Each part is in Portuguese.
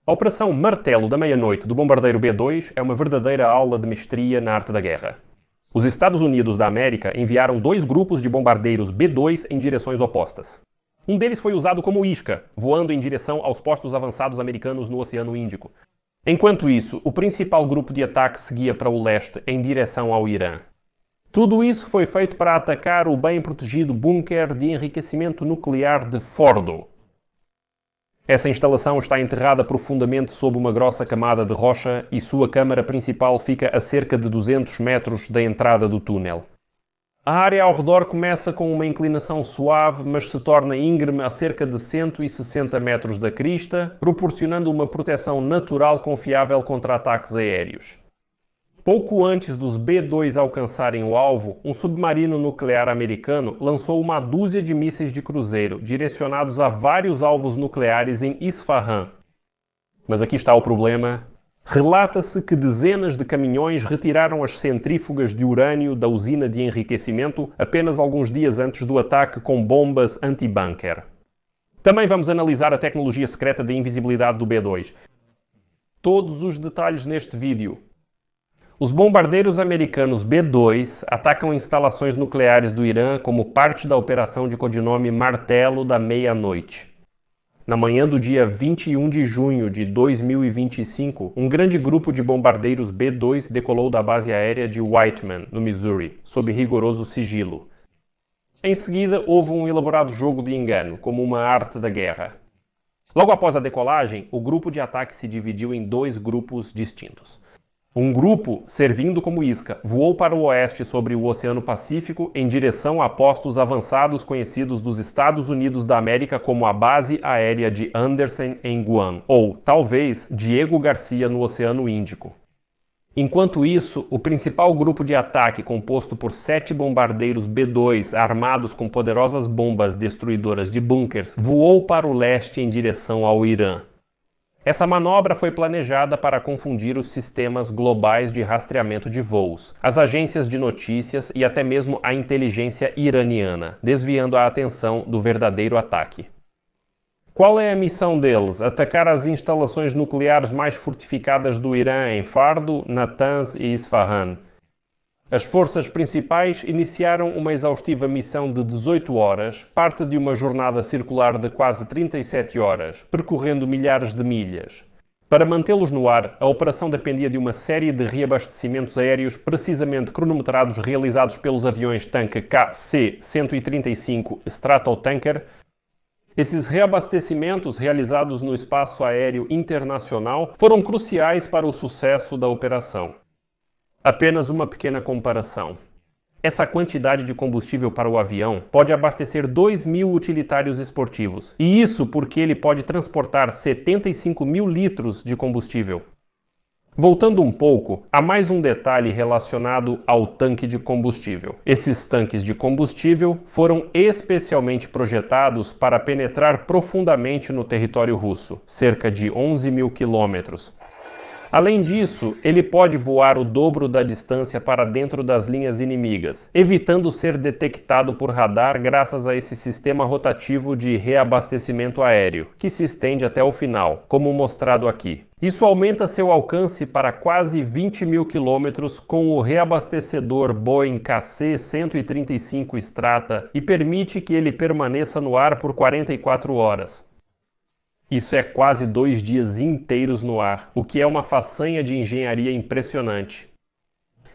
A Operação Martelo da Meia-Noite do bombardeiro B-2 é uma verdadeira aula de mestria na arte da guerra. Os Estados Unidos da América enviaram 2 grupos de bombardeiros B-2 em direções opostas. Um deles foi usado como isca, voando em direção aos postos avançados americanos no Oceano Índico. Enquanto isso, o principal grupo de ataque seguia para o leste, em direção ao Irã. Tudo isso foi feito para atacar o bem protegido bunker de enriquecimento nuclear de Fordo. Essa instalação está enterrada profundamente sob uma grossa camada de rocha e sua câmara principal fica a cerca de 200 metros da entrada do túnel. A área ao redor começa com uma inclinação suave, mas se torna íngreme a cerca de 160 metros da crista, proporcionando uma proteção natural confiável contra ataques aéreos. Pouco antes dos B-2 alcançarem o alvo, um submarino nuclear americano lançou uma dúzia de mísseis de cruzeiro, direcionados a vários alvos nucleares em Isfahan. Mas aqui está o problema. Relata-se que dezenas de caminhões retiraram as centrífugas de urânio da usina de enriquecimento apenas alguns dias antes do ataque com bombas anti-bunker. Também vamos analisar a tecnologia secreta de invisibilidade do B-2. Todos os detalhes neste vídeo. Os bombardeiros americanos B-2 atacam instalações nucleares do Irã como parte da operação de codinome Martelo da Meia-Noite. Na manhã do dia 21 de junho de 2025, um grande grupo de bombardeiros B-2 decolou da base aérea de Whiteman, no Missouri, sob rigoroso sigilo. Em seguida, houve um elaborado jogo de engano, como uma arte da guerra. Logo após a decolagem, o grupo de ataque se dividiu em 2 grupos distintos. Um grupo, servindo como isca, voou para o oeste sobre o Oceano Pacífico em direção a postos avançados conhecidos dos Estados Unidos da América como a Base Aérea de Andersen em Guam, ou, talvez, Diego Garcia no Oceano Índico. Enquanto isso, o principal grupo de ataque, composto por 7 bombardeiros B-2 armados com poderosas bombas destruidoras de bunkers, voou para o leste em direção ao Irã. Essa manobra foi planejada para confundir os sistemas globais de rastreamento de voos, as agências de notícias e até mesmo a inteligência iraniana, desviando a atenção do verdadeiro ataque. Qual é a missão deles? Atacar as instalações nucleares mais fortificadas do Irã em Fordo, Natanz e Isfahan. As forças principais iniciaram uma exaustiva missão de 18 horas, parte de uma jornada circular de quase 37 horas, percorrendo milhares de milhas. Para mantê-los no ar, a operação dependia de uma série de reabastecimentos aéreos precisamente cronometrados realizados pelos aviões-tanque KC-135 Stratotanker. Esses reabastecimentos, realizados no espaço aéreo internacional, foram cruciais para o sucesso da operação. Apenas uma pequena comparação. Essa quantidade de combustível para o avião pode abastecer 2.000 utilitários esportivos. E isso porque ele pode transportar 75.000 litros de combustível. Voltando um pouco, há mais um detalhe relacionado ao tanque de combustível. Esses tanques de combustível foram especialmente projetados para penetrar profundamente no território russo, cerca de 11.000 quilômetros. Além disso, ele pode voar o dobro da distância para dentro das linhas inimigas, evitando ser detectado por radar graças a esse sistema rotativo de reabastecimento aéreo, que se estende até o final, como mostrado aqui. Isso aumenta seu alcance para quase 20.000 quilômetros com o reabastecedor Boeing KC-135 Strata e permite que ele permaneça no ar por 44 horas. Isso é quase 2 dias inteiros no ar, o que é uma façanha de engenharia impressionante.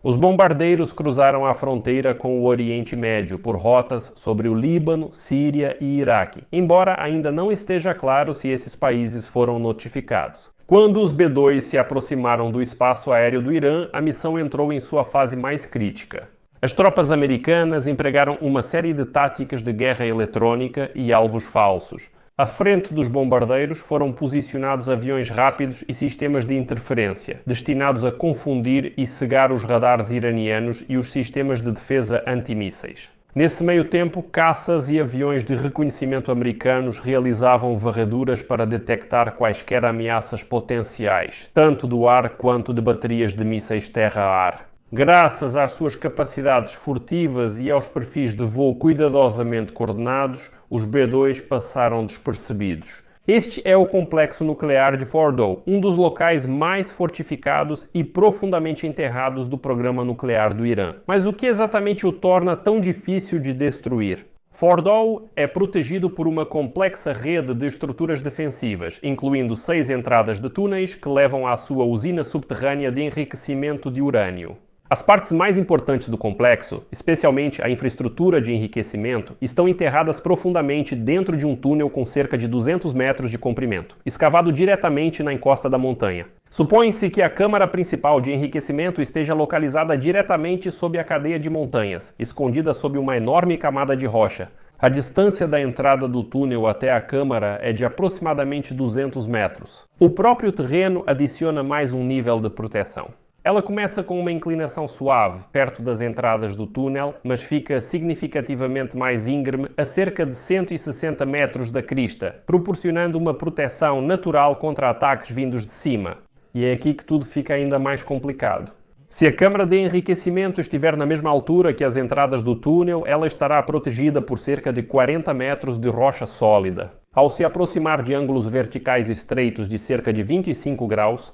Os bombardeiros cruzaram a fronteira com o Oriente Médio por rotas sobre o Líbano, Síria e Iraque, embora ainda não esteja claro se esses países foram notificados. Quando os B-2 se aproximaram do espaço aéreo do Irã, a missão entrou em sua fase mais crítica. As tropas americanas empregaram uma série de táticas de guerra eletrônica e alvos falsos. À frente dos bombardeiros foram posicionados aviões rápidos e sistemas de interferência, destinados a confundir e cegar os radares iranianos e os sistemas de defesa antimísseis. Nesse meio tempo, caças e aviões de reconhecimento americanos realizavam varreduras para detectar quaisquer ameaças potenciais, tanto do ar quanto de baterias de mísseis terra-ar. Graças às suas capacidades furtivas e aos perfis de voo cuidadosamente coordenados, os B-2 passaram despercebidos. Este é o complexo nuclear de Fordow, um dos locais mais fortificados e profundamente enterrados do programa nuclear do Irã. Mas o que exatamente o torna tão difícil de destruir? Fordow é protegido por uma complexa rede de estruturas defensivas, incluindo 6 entradas de túneis que levam à sua usina subterrânea de enriquecimento de urânio. As partes mais importantes do complexo, especialmente a infraestrutura de enriquecimento, estão enterradas profundamente dentro de um túnel com cerca de 200 metros de comprimento, escavado diretamente na encosta da montanha. Supõe-se que a câmara principal de enriquecimento esteja localizada diretamente sob a cadeia de montanhas, escondida sob uma enorme camada de rocha. A distância da entrada do túnel até a câmara é de aproximadamente 200 metros. O próprio terreno adiciona mais um nível de proteção. Ela começa com uma inclinação suave, perto das entradas do túnel, mas fica significativamente mais íngreme a cerca de 160 metros da crista, proporcionando uma proteção natural contra ataques vindos de cima. E é aqui que tudo fica ainda mais complicado. Se a câmara de enriquecimento estiver na mesma altura que as entradas do túnel, ela estará protegida por cerca de 40 metros de rocha sólida. Ao se aproximar de ângulos verticais estreitos de cerca de 25 graus,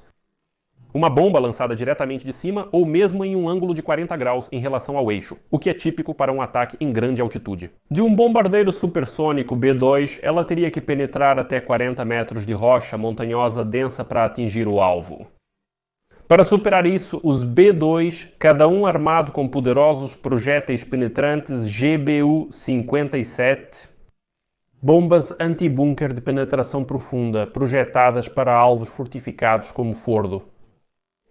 uma bomba lançada diretamente de cima ou mesmo em um ângulo de 40 graus em relação ao eixo, o que é típico para um ataque em grande altitude. De um bombardeiro supersônico B-2, ela teria que penetrar até 40 metros de rocha montanhosa densa para atingir o alvo. Para superar isso, os B-2, cada um armado com poderosos projéteis penetrantes GBU-57, bombas anti-bunker de penetração profunda, projetadas para alvos fortificados como Fordo.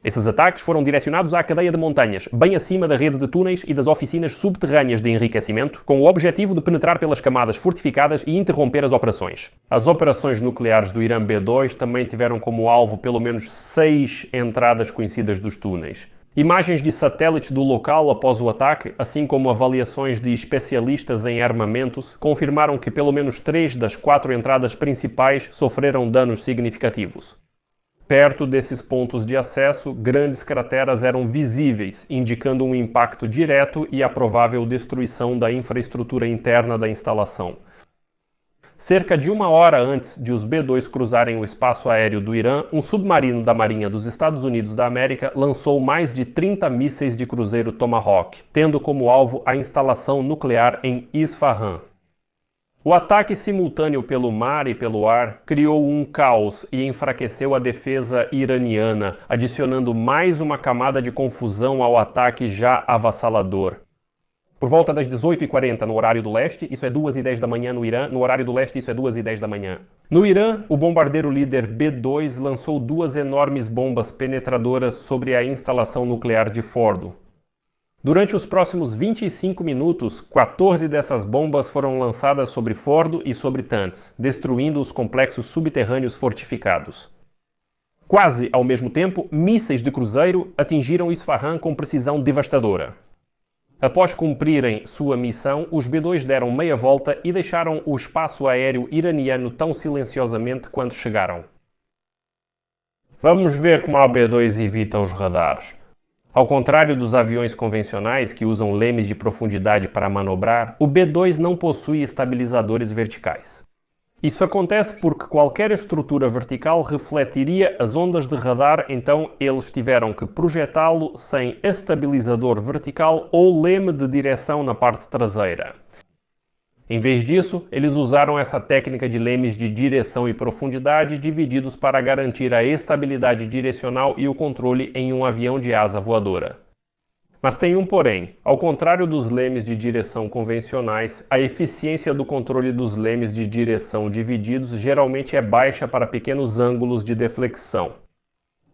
Esses ataques foram direcionados à cadeia de montanhas, bem acima da rede de túneis e das oficinas subterrâneas de enriquecimento, com o objetivo de penetrar pelas camadas fortificadas e interromper as operações. As operações nucleares do Irã B-2 também tiveram como alvo pelo menos 6 entradas conhecidas dos túneis. Imagens de satélite do local após o ataque, assim como avaliações de especialistas em armamentos, confirmaram que pelo menos 3 das 4 entradas principais sofreram danos significativos. Perto desses pontos de acesso, grandes crateras eram visíveis, indicando um impacto direto e a provável destruição da infraestrutura interna da instalação. Cerca de 1 hora antes de os B-2 cruzarem o espaço aéreo do Irã, um submarino da Marinha dos Estados Unidos da América lançou mais de 30 mísseis de cruzeiro Tomahawk, tendo como alvo a instalação nuclear em Isfahan. O ataque simultâneo pelo mar e pelo ar criou um caos e enfraqueceu a defesa iraniana, adicionando mais uma camada de confusão ao ataque já avassalador. Por volta das 18h40 no horário do leste, isso é 2h10 da manhã no Irã, no horário do leste isso é 2h10 da manhã. No Irã, o bombardeiro líder B-2 lançou 2 enormes bombas penetradoras sobre a instalação nuclear de Fordo. Durante os próximos 25 minutos, 14 dessas bombas foram lançadas sobre Fordo e sobre Tanz, destruindo os complexos subterrâneos fortificados. Quase ao mesmo tempo, mísseis de cruzeiro atingiram Isfahan com precisão devastadora. Após cumprirem sua missão, os B-2 deram meia volta e deixaram o espaço aéreo iraniano tão silenciosamente quanto chegaram. Vamos ver como a B-2 evita os radares. Ao contrário dos aviões convencionais que usam lemes de profundidade para manobrar, o B-2 não possui estabilizadores verticais. Isso acontece porque qualquer estrutura vertical refletiria as ondas de radar, então eles tiveram que projetá-lo sem estabilizador vertical ou leme de direção na parte traseira. Em vez disso, eles usaram essa técnica de lemes de direção e profundidade divididos para garantir a estabilidade direcional e o controle em um avião de asa voadora. Mas tem um porém. Ao contrário dos lemes de direção convencionais, a eficiência do controle dos lemes de direção divididos geralmente é baixa para pequenos ângulos de deflexão.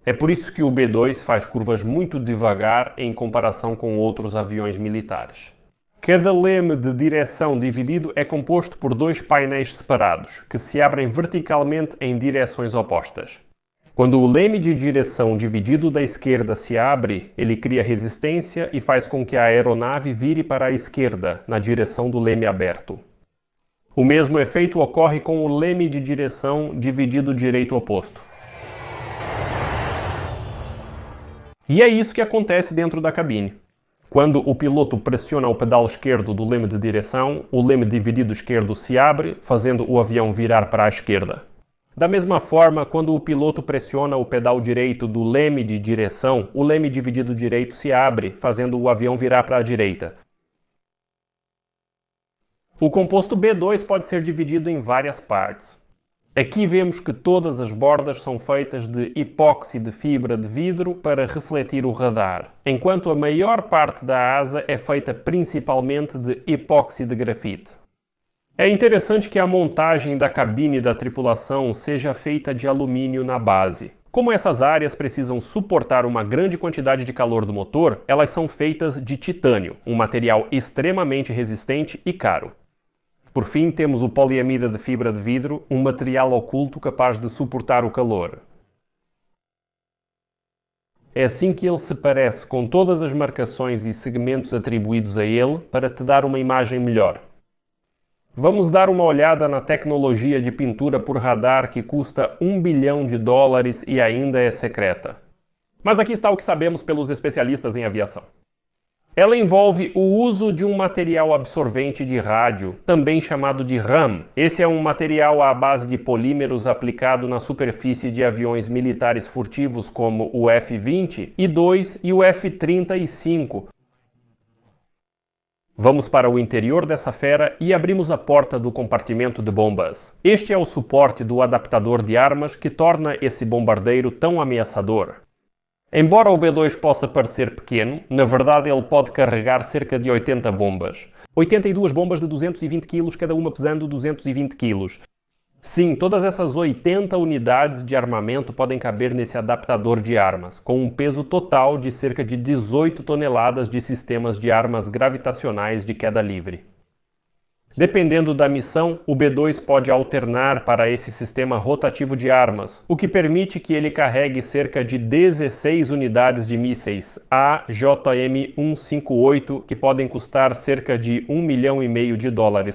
É por isso que o B-2 faz curvas muito devagar em comparação com outros aviões militares. Cada leme de direção dividido é composto por 2 painéis separados, que se abrem verticalmente em direções opostas. Quando o leme de direção dividido da esquerda se abre, ele cria resistência e faz com que a aeronave vire para a esquerda, na direção do leme aberto. O mesmo efeito ocorre com o leme de direção dividido direito oposto. E é isso que acontece dentro da cabine. Quando o piloto pressiona o pedal esquerdo do leme de direção, o leme dividido esquerdo se abre, fazendo o avião virar para a esquerda. Da mesma forma, quando o piloto pressiona o pedal direito do leme de direção, o leme dividido direito se abre, fazendo o avião virar para a direita. O composto B2 pode ser dividido em várias partes. Aqui vemos que todas as bordas são feitas de epóxi de fibra de vidro para refletir o radar, enquanto a maior parte da asa é feita principalmente de epóxi de grafite. É interessante que a montagem da cabine da tripulação seja feita de alumínio na base. Como essas áreas precisam suportar uma grande quantidade de calor do motor, elas são feitas de titânio, um material extremamente resistente e caro. Por fim, temos o poliamida de fibra de vidro, um material oculto capaz de suportar o calor. É assim que ele se parece com todas as marcações e segmentos atribuídos a ele para te dar uma imagem melhor. Vamos dar uma olhada na tecnologia de pintura por radar que custa $1 bilhão e ainda é secreta. Mas aqui está o que sabemos pelos especialistas em aviação. Ela envolve o uso de um material absorvente de rádio, também chamado de RAM. Esse é um material à base de polímeros aplicado na superfície de aviões militares furtivos como o F-20, I-2 e o F-35. Vamos para o interior dessa fera e abrimos a porta do compartimento de bombas. Este é o suporte do adaptador de armas que torna esse bombardeiro tão ameaçador. Embora o B2 possa parecer pequeno, na verdade ele pode carregar cerca de 80 bombas. 82 bombas de 220 kg, cada uma pesando 220 kg. Sim, todas essas 80 unidades de armamento podem caber nesse adaptador de armas, com um peso total de cerca de 18 toneladas de sistemas de armas gravitacionais de queda livre. Dependendo da missão, o B2 pode alternar para esse sistema rotativo de armas, o que permite que ele carregue cerca de 16 unidades de mísseis AJM-158, que podem custar cerca de $1,5 milhão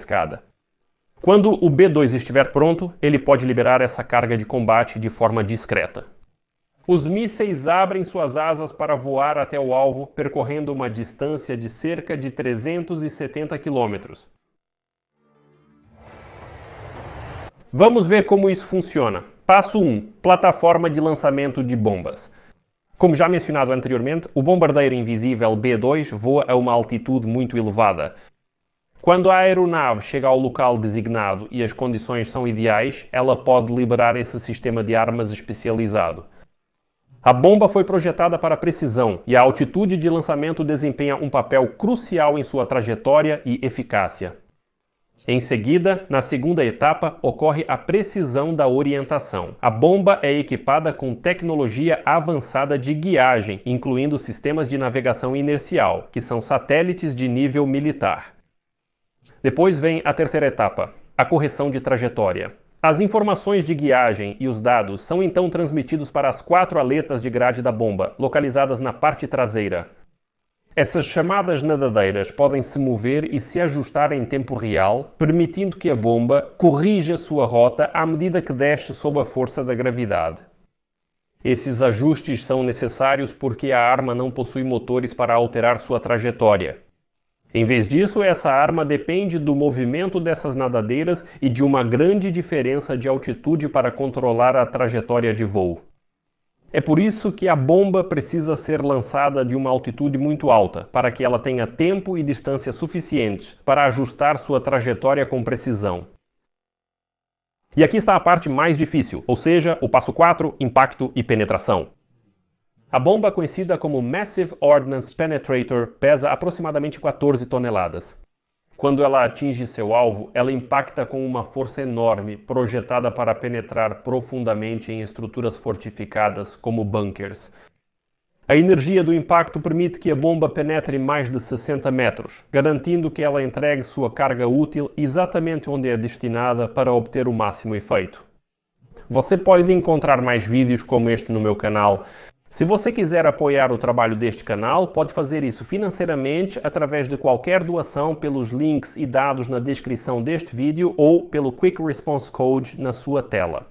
cada. Quando o B2 estiver pronto, ele pode liberar essa carga de combate de forma discreta. Os mísseis abrem suas asas para voar até o alvo, percorrendo uma distância de cerca de 370 km. Vamos ver como isso funciona. Passo 1. Plataforma de lançamento de bombas. Como já mencionado anteriormente, o bombardeiro invisível B2 voa a uma altitude muito elevada. Quando a aeronave chega ao local designado e as condições são ideais, ela pode liberar esse sistema de armas especializado. A bomba foi projetada para precisão e a altitude de lançamento desempenha um papel crucial em sua trajetória e eficácia. Em seguida, na segunda etapa, ocorre a precisão da orientação. A bomba é equipada com tecnologia avançada de guiagem, incluindo sistemas de navegação inercial, que são satélites de nível militar. Depois vem a terceira etapa, a correção de trajetória. As informações de guiagem e os dados são então transmitidos para as 4 aletas de grade da bomba, localizadas na parte traseira. Essas chamadas nadadeiras podem se mover e se ajustar em tempo real, permitindo que a bomba corrija sua rota à medida que desce sob a força da gravidade. Esses ajustes são necessários porque a arma não possui motores para alterar sua trajetória. Em vez disso, essa arma depende do movimento dessas nadadeiras e de uma grande diferença de altitude para controlar a trajetória de voo. É por isso que a bomba precisa ser lançada de uma altitude muito alta, para que ela tenha tempo e distância suficientes para ajustar sua trajetória com precisão. E aqui está a parte mais difícil, ou seja, o passo 4, impacto e penetração. A bomba, conhecida como Massive Ordnance Penetrator, pesa aproximadamente 14 toneladas. Quando ela atinge seu alvo, ela impacta com uma força enorme, projetada para penetrar profundamente em estruturas fortificadas, como bunkers. A energia do impacto permite que a bomba penetre mais de 60 metros, garantindo que ela entregue sua carga útil exatamente onde é destinada para obter o máximo efeito. Você pode encontrar mais vídeos como este no meu canal. Se você quiser apoiar o trabalho deste canal, pode fazer isso financeiramente através de qualquer doação pelos links e dados na descrição deste vídeo ou pelo Quick Response Code na sua tela.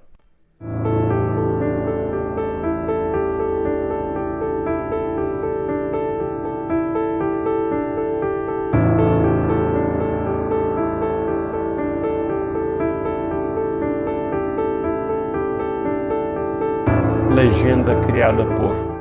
Legenda criada por